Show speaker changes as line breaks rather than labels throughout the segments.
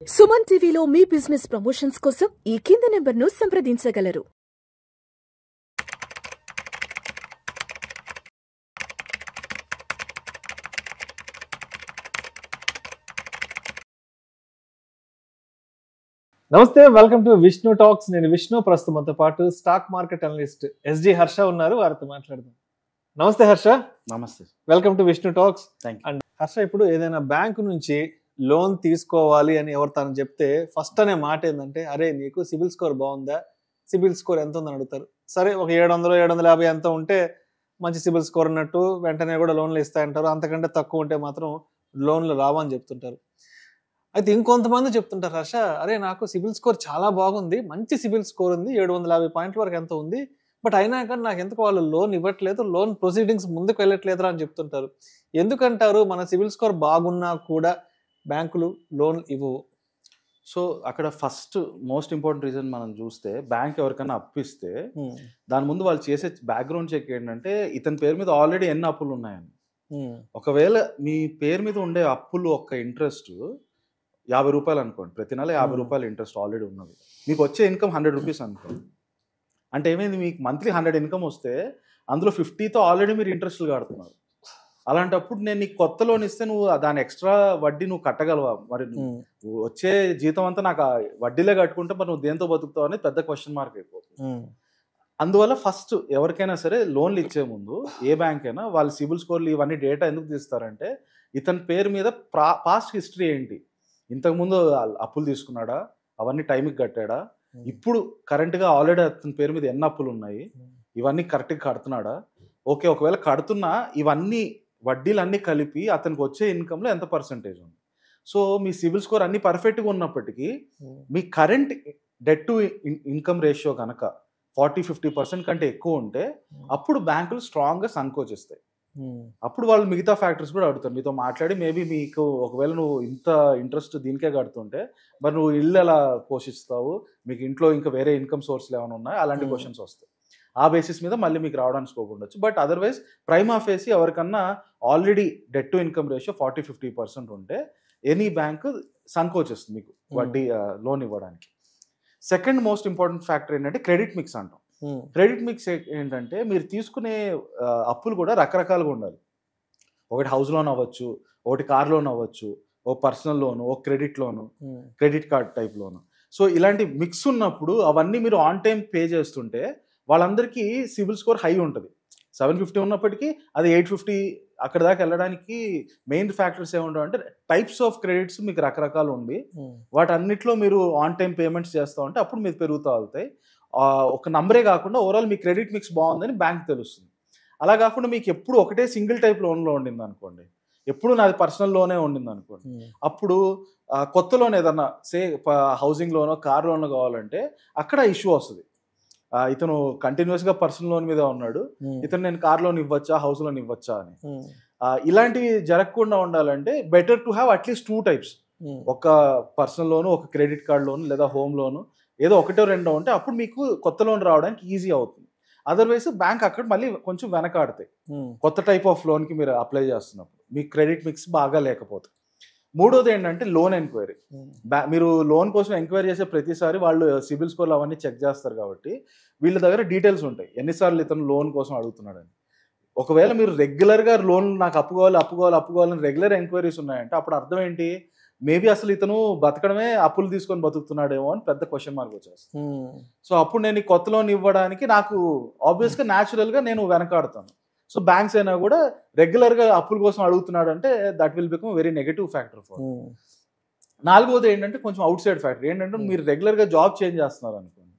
సుమన్ టీవీలో మీ business promotions కోసం ఈ కింది నెంబర్ను సంప్రదించగలరు.
నమస్తే, వెల్కమ్ టు విష్ణు టాక్స్. నేను విష్ణు. ప్రస్తుతంతో పాటు stock market analyst SG Harsha ఉన్నారు. వారితో మాట్లాడదాం. నమస్తే హర్ష.
నమస్తే.
Welcome to Vishnu talks.
Thank you.
And Harsha, ఇప్పుడు ఏదైనా బ్యాంకు నుంచి లోన్ తీసుకోవాలి అని ఎవరు తను చెప్తే ఫస్ట్ అనే మాట ఏంటంటే, అరే నీకు సిబిల్ స్కోర్ బాగుందా, సిబిల్ స్కోర్ ఎంత ఉందని అడుగుతారు. సరే, ఒక 700 750 ఎంత ఉంటే మంచి సిబిల్ స్కోర్ ఉన్నట్టు వెంటనే కూడా లోన్లు ఇస్తాయంటారు. అంతకంటే తక్కువ ఉంటే మాత్రం లోన్లు రావని చెప్తుంటారు. అయితే ఇంకొంతమంది చెప్తుంటారు, హర్ష అరే నాకు సిబిల్ స్కోర్ చాలా బాగుంది, మంచి సిబిల్ స్కోర్ ఉంది, 750 పాయింట్ల వరకు ఎంత ఉంది, బట్ అయినా కానీ నాకు ఎందుకు వాళ్ళు లోన్ ఇవ్వట్లేదు, లోన్ ప్రొసీడింగ్స్ ముందుకు వెళ్ళట్లేదురా అని చెప్తుంటారు. ఎందుకంటారు మన సిబిల్ స్కోర్ బాగున్నా కూడా బ్యాంకులు లోన్ ఇవ్వవు?
సో అక్కడ ఫస్ట్ మోస్ట్ ఇంపార్టెంట్ రీజన్ మనం చూస్తే, బ్యాంక్ ఎవరికైనా అప్పిస్తే దాని ముందు వాళ్ళు చేసే బ్యాక్గ్రౌండ్ చెక్ ఏంటంటే ఇతని పేరు మీద ఆల్రెడీ ఎన్ని అప్పులు ఉన్నాయని. ఒకవేళ మీ పేరు మీద ఉండే అప్పులు ఒక్క ఇంట్రెస్ట్ 50 రూపాయలు అనుకోండి, ప్రతి నెల 50 రూపాయలు ఇంట్రెస్ట్ ఆల్రెడీ ఉన్నది, మీకు వచ్చే ఇన్కమ్ 100 రూపీస్ అనుకోండి. అంటే ఏమైంది, మీకు మంత్లీ 100 ఇన్కమ్ వస్తే అందులో 50తో ఆల్రెడీ మీరు ఇంట్రెస్ట్లు కడుతున్నారు. అలాంటప్పుడు నేను నీకు కొత్త లోన్ ఇస్తే నువ్వు దాని ఎక్స్ట్రా వడ్డీ నువ్వు కట్టగలవా? మరి నువ్వు వచ్చే జీతం అంతా నాకు వడ్డీలే కట్టుకుంటే మరి నువ్వు దేంతో బతుకుతావు అనేది పెద్ద క్వశ్చన్ మార్క్ అయిపోతుంది. అందువల్ల ఫస్ట్ ఎవరికైనా సరే లోన్లు ఇచ్చే ముందు ఏ బ్యాంక్ అయినా వాళ్ళ సిబిల్ స్కోర్లు ఇవన్నీ డేటా ఎందుకు తీస్తారంటే, ఇతని పేరు మీద పాస్ట్ హిస్టరీ ఏంటి, ఇంతకుముందు అప్పులు తీసుకున్నాడా, అవన్నీ టైంకి కట్టాడా, ఇప్పుడు కరెంట్గా ఆల్రెడీ అతని పేరు మీద ఎన్ని అప్పులు ఉన్నాయి, ఇవన్నీ కరెక్ట్గా కడుతున్నాడా, ఓకే ఒకవేళ కడుతున్నా ఇవన్నీ వడ్డీలన్నీ కలిపి అతనికి వచ్చే ఇన్కమ్లో ఎంత పర్సంటేజ్ ఉంది. సో మీ సిబిల్ స్కోర్ అన్ని పర్ఫెక్ట్గా ఉన్నప్పటికీ మీ current debt to income ratio కనుక 40-50% కంటే ఎక్కువ ఉంటే అప్పుడు బ్యాంకులు స్ట్రాంగ్గా సంకోచిస్తాయి. అప్పుడు వాళ్ళు మిగతా ఫ్యాక్టర్స్ కూడా అడుగుతారు, మీతో మాట్లాడి మేబీ మీకు ఒకవేళ నువ్వు ఇంత ఇంట్రెస్ట్ దీనికే కడుతుంటే మరి నువ్వు ఇల్లు ఎలా పోషిస్తావు, మీకు ఇంట్లో ఇంకా వేరే ఇన్కమ్ సోర్స్లు ఏమైనా ఉన్నాయి, అలాంటి క్వశ్చన్స్ వస్తాయి. ఆ బేసిస్ మీద మళ్ళీ మీకు రావడానికి స్కోప్ ఉండొచ్చు. బట్ అదర్వైజ్ ప్రైమా ఫేసి ఎవరికన్నా already debt to income ratio 40-50% ఉంటే ఎనీ బ్యాంక్ సంకోచిస్తుంది మీకు వడ్డీ లోన్ ఇవ్వడానికి. సెకండ్ మోస్ట్ ఇంపార్టెంట్ ఫ్యాక్టర్ ఏంటంటే క్రెడిట్ మిక్స్ అంటాం. క్రెడిట్ మిక్స్ ఏంటంటే మీరు తీసుకునే అప్పులు కూడా రకరకాలుగా ఉండాలి. ఒకటి హౌస్ లోన్ అవ్వచ్చు, ఒకటి కార్ లోన్ అవ్వచ్చు, ఒక పర్సనల్ లోను, ఒక క్రెడిట్ లోను, క్రెడిట్ కార్డ్ టైప్ లోను. సో ఇలాంటి మిక్స్ ఉన్నప్పుడు అవన్నీ మీరు ఆన్ టైం పే చేస్తుంటే వాళ్ళందరికీ సిబిల్ స్కోర్ హై ఉంటుంది. 750 ఉన్నప్పటికీ అది 850 అక్కడ దాకా వెళ్ళడానికి మెయిన్ ఫ్యాక్టర్స్ ఏముంటాయి అంటే, టైప్స్ ఆఫ్ క్రెడిట్స్ మీకు రకరకాలు ఉండి వాటన్నిటిలో మీరు ఆన్ టైం పేమెంట్స్ చేస్తూ ఉంటే అప్పుడు మీరు పెరుగుతూ వెళ్తాయి. ఒక నంబరే కాకుండా ఓవరాల్ మీ క్రెడిట్ మిక్స్ బాగుందని బ్యాంక్ తెలుస్తుంది. అలా కాకుండా మీకు ఎప్పుడు ఒకటే సింగిల్ టైప్ లోన్లో ఉండింది అనుకోండి, ఎప్పుడు నాది పర్సనల్ లోనే ఉండింది అనుకోండి, అప్పుడు కొత్త లోన్ ఏదన్నా హౌసింగ్ లోనో కార్ లోనో కావాలంటే అక్కడ ఇష్యూ వస్తుంది. ఇతను కంటిన్యూస్గా పర్సనల్ లోన్ మీద ఉన్నాడు, ఇతను నేను కార్ లోన్ ఇవ్వచ్చా, హౌస్ లోన్ ఇవ్వచ్చా అని. ఇలాంటివి జరగకుండా ఉండాలంటే better to have at least 2 types, ఒక పర్సనల్ లోను, ఒక క్రెడిట్ కార్డ్ లోను, లేదా హోమ్ లోను, ఏదో ఒకటో రెండో ఉంటే అప్పుడు మీకు కొత్త లోన్ రావడానికి ఈజీ అవుతుంది. అదర్వైజ్ బ్యాంక్ అక్కడ మళ్ళీ కొంచెం వెనకాడతాయి కొత్త టైప్ ఆఫ్ లోన్కి మీరు అప్లై చేస్తున్నప్పుడు, మీ క్రెడిట్ మిక్స్ బాగా లేకపోతే. మూడోది ఏంటంటే లోన్ ఎంక్వైరీ. మీరు లోన్ కోసం ఎంక్వైరీ చేసే ప్రతిసారి వాళ్ళు సిబిల్ స్కోర్లు అవన్నీ చెక్ చేస్తారు కాబట్టి వీళ్ళ దగ్గర డీటెయిల్స్ ఉంటాయి, ఎన్నిసార్లు ఇతను లోన్ కోసం అడుగుతున్నాడని. ఒకవేళ మీరు రెగ్యులర్గా లోన్ నాకు అప్పుకోవాలని రెగ్యులర్ ఎంక్వైరీస్ ఉన్నాయంటే అప్పుడు అర్థం ఏంటి, మేబీ అసలు ఇతను బతకడమే అప్పులు తీసుకొని బతుకుతున్నాడేమో అని పెద్ద క్వశ్చన్ మార్క్ వచ్చేస్తుంది. సో అప్పుడు నేను ఈ కొత్త లోన్ ఇవ్వడానికి నాకు ఆబ్వియస్గా న్యాచురల్గా నేను వెనకాడుతాను. సో బ్యాంక్స్ అయినా కూడా రెగ్యులర్గా అప్పుల కోసం అడుగుతున్నాడు అంటే that will become very negative factor for. నాలుగోది ఏంటంటే కొంచెం అవుట్ సైడ్ ఫ్యాక్టర్ ఏంటంటే, మీరు రెగ్యులర్గా జాబ్ చేంజ్ చేస్తున్నారు అనుకోండి,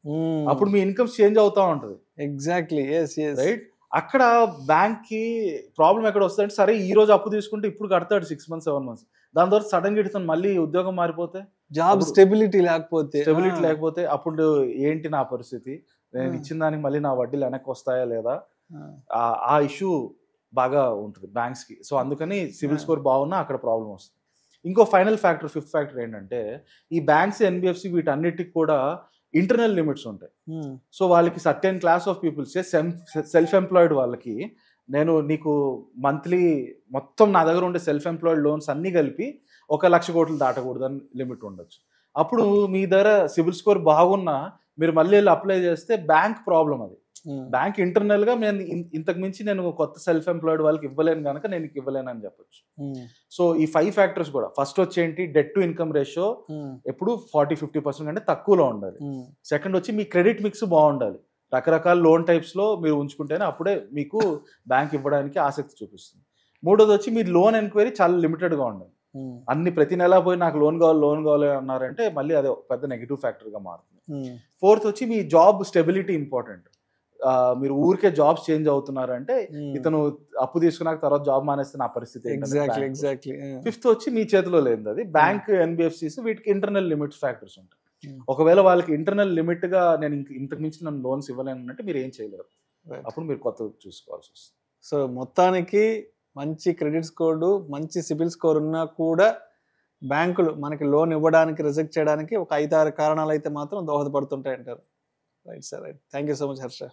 అప్పుడు మీ ఇన్కమ్ చేంజ్ అవుతూ ఉంటుంది.
Exactly,
right. అక్కడ బ్యాంక్ కి ప్రాబ్లం ఎక్కడ వస్తుందంటే, సరే ఈ రోజు అప్పు తీసుకుంటే ఇప్పుడు కడతాడు 6 months 7 months, దాని తర్వాత సడన్ గా ఇతను మళ్ళీ ఉద్యోగం మారిపోతే,
జాబ్ స్టెబిలిటీ
లేకపోతే అప్పుడు ఏంటి నా పరిస్థితి, నేను ఇచ్చిన దానికి మళ్ళీ నా వడ్డీలు వెనక్కి వస్తాయా లేదా, ఆ ఇష్యూ బాగా ఉంటుంది బ్యాంక్స్ కి. సో అందుకని సిబిల్ స్కోర్ బాగున్నా అక్కడ ప్రాబ్లం వస్తుంది. ఇంకో ఫైనల్ ఫ్యాక్టర్, ఫిఫ్త్ ఫ్యాక్టర్ ఏంటంటే, ఈ బ్యాంక్స్ ఎన్బిఎఫ్సి వీటన్నిటికి కూడా ఇంటర్నల్ లిమిట్స్ ఉంటాయి. సో వాళ్ళకి certain class of peoples, self employed వాళ్ళకి నేను నీకు మంత్లీ మొత్తం నా దగ్గర ఉండే సెల్ఫ్ ఎంప్లాయిడ్ లోన్స్ అన్నీ కలిపి 1,00,000 కోట్లు దాటకూడదని లిమిట్ ఉండొచ్చు. అప్పుడు మీ దగ్గర సిబిల్ స్కోర్ బాగున్నా మీరు మళ్ళీ వెళ్ళి అప్లై చేస్తే బ్యాంక్ ప్రాబ్లం అది. బ్యాంక్ ఇంటర్నల్ గా నేను ఇంతకు మించి నేను కొత్త సెల్ఫ్ ఎంప్లాయిడ్ వాళ్ళకి ఇవ్వలేను కనుక నేను ఇవ్వలేను అని చెప్పొచ్చు. సో ఈ 5 ఫ్యాక్టర్స్ కూడా ఫస్ట్ వచ్చేంటి, డెట్ టు ఇన్కమ్ రేషియో ఎప్పుడు 40-50% కంటే తక్కువలో ఉండాలి. సెకండ్ వచ్చి మీ క్రెడిట్ మిక్స్ బాగుండాలి. రకరకాల లోన్ టైప్స్ లో మీరు ఉంచుకుంటేనే అప్పుడే మీకు బ్యాంక్ ఇవ్వడానికి ఆసక్తి చూపిస్తుంది. మూడోది వచ్చి మీ లోన్ ఎంక్వైరీ చాలా లిమిటెడ్ గా ఉండాలి. ప్రతి నెల పోయి నాకు లోన్ కావాలి అన్నారంటే మళ్ళీ అదే పెద్ద నెగిటివ్ ఫ్యాక్టర్ గా మారుతుంది. ఫోర్త్ వచ్చి మీ జాబ్ స్టెబిలిటీ ఇంపార్టెంట్. మీరు ఊరికే జాబ్స్ చేంజ్ అవుతున్నారంటే ఇతను అప్పు తీసుకున్నాక తర్వాత జాబ్ మానేస్తే నా పరిస్థితి.
ఎగ్జాక్ట్లీ.
ఫిఫ్త్ వచ్చి మీ చేతిలో లేదు అది. బ్యాంక్, ఎన్బిఎఫ్సిస్ వీటికి ఇంటర్నల్ లిమిట్స్ ఫ్యాక్టర్స్ ఉంటాయి. ఒకవేళ వాళ్ళకి ఇంటర్నల్ లిమిట్ గా నేను ఇంతకు మించి నన్ను లోన్స్ ఇవ్వలేను అంటే మీరు ఏం చేయలేరు. అప్పుడు మీరు కొత్త చూసుకోవాల్సి వస్తుంది.
సో మొత్తానికి మంచి క్రెడిట్ స్కోర్, మంచి సిబిల్ స్కోర్ ఉన్నా కూడా బ్యాంకులు మనకి లోన్ ఇవ్వడానికి, రిజెక్ట్ చేయడానికి ఒక 5-6 కారణాలు అయితే మాత్రం దోహదపడుతుంటాయి అంటారు. Right sir, right. Thank you so much Harsha.